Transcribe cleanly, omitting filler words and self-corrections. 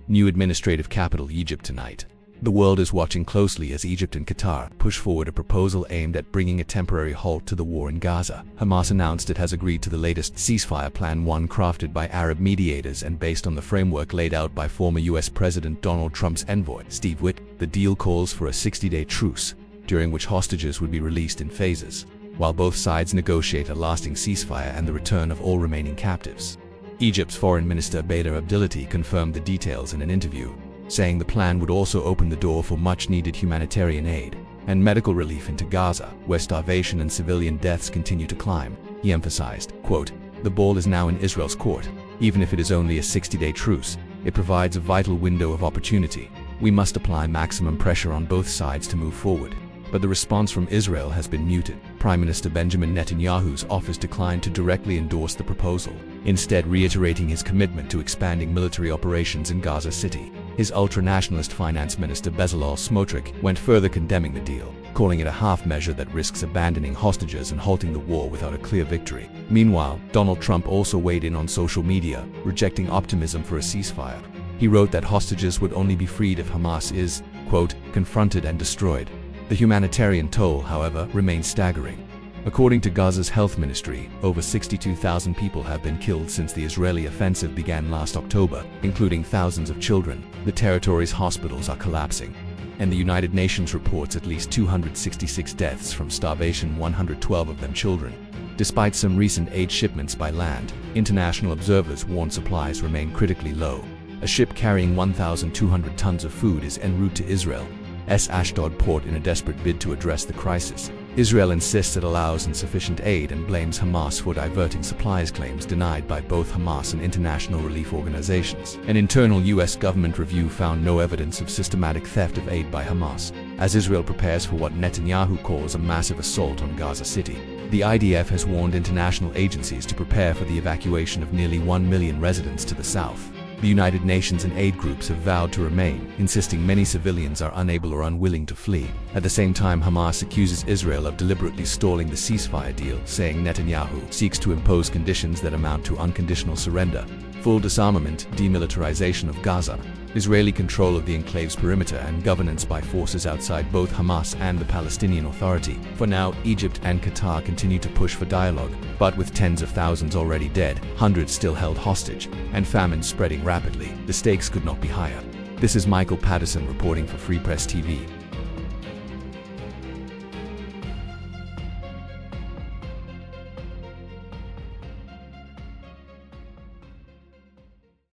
new administrative capital Egypt tonight. The world is watching closely as Egypt and Qatar push forward a proposal aimed at bringing a temporary halt to the war in Gaza. Hamas announced it has agreed to the latest ceasefire plan, one crafted by Arab mediators and based on the framework laid out by former US President Donald Trump's envoy, Steve Witt. The deal calls for a 60-day truce, during which hostages would be released in phases, while both sides negotiate a lasting ceasefire and the return of all remaining captives. Egypt's Foreign Minister Badr Abdulati confirmed the details in an interview, saying the plan would also open the door for much-needed humanitarian aid and medical relief into Gaza, where starvation and civilian deaths continue to climb. He emphasized, quote, "The ball is now in Israel's court. Even if it is only a 60-day truce, it provides a vital window of opportunity. We must apply maximum pressure on both sides to move forward." But the response from Israel has been muted. Prime Minister Benjamin Netanyahu's office declined to directly endorse the proposal, instead reiterating his commitment to expanding military operations in Gaza City. His ultra-nationalist finance minister Bezalel Smotrich went further, condemning the deal, calling it a half measure that risks abandoning hostages and halting the war without a clear victory. Meanwhile, Donald Trump also weighed in on social media, rejecting optimism for a ceasefire. He wrote that hostages would only be freed if Hamas is, quote, "confronted and destroyed." The humanitarian toll, however, remains staggering. According to Gaza's health ministry, over 62,000 people have been killed since the Israeli offensive began last October, including thousands of children. The territory's hospitals are collapsing, and the United Nations reports at least 266 deaths from starvation, 112 of them children. Despite some recent aid shipments by land, international observers warn supplies remain critically low. A ship carrying 1,200 tons of food is en route to Israel's Ashdod port in a desperate bid to address the crisis. Israel insists it allows insufficient aid and blames Hamas for diverting supplies, claims denied by both Hamas and international relief organizations. An internal US government review found no evidence of systematic theft of aid by Hamas, as Israel prepares for what Netanyahu calls a massive assault on Gaza City. The IDF has warned international agencies to prepare for the evacuation of nearly 1 million residents to the south. The United Nations and aid groups have vowed to remain, insisting many civilians are unable or unwilling to flee. At the same time, Hamas accuses Israel of deliberately stalling the ceasefire deal, saying Netanyahu seeks to impose conditions that amount to unconditional surrender, full disarmament, demilitarization of Gaza, Israeli control of the enclave's perimeter, and governance by forces outside both Hamas and the Palestinian Authority. For now, Egypt and Qatar continue to push for dialogue, but with tens of thousands already dead, hundreds still held hostage, and famine spreading rapidly, the stakes could not be higher. This is Michael Patterson reporting for Free Press TV.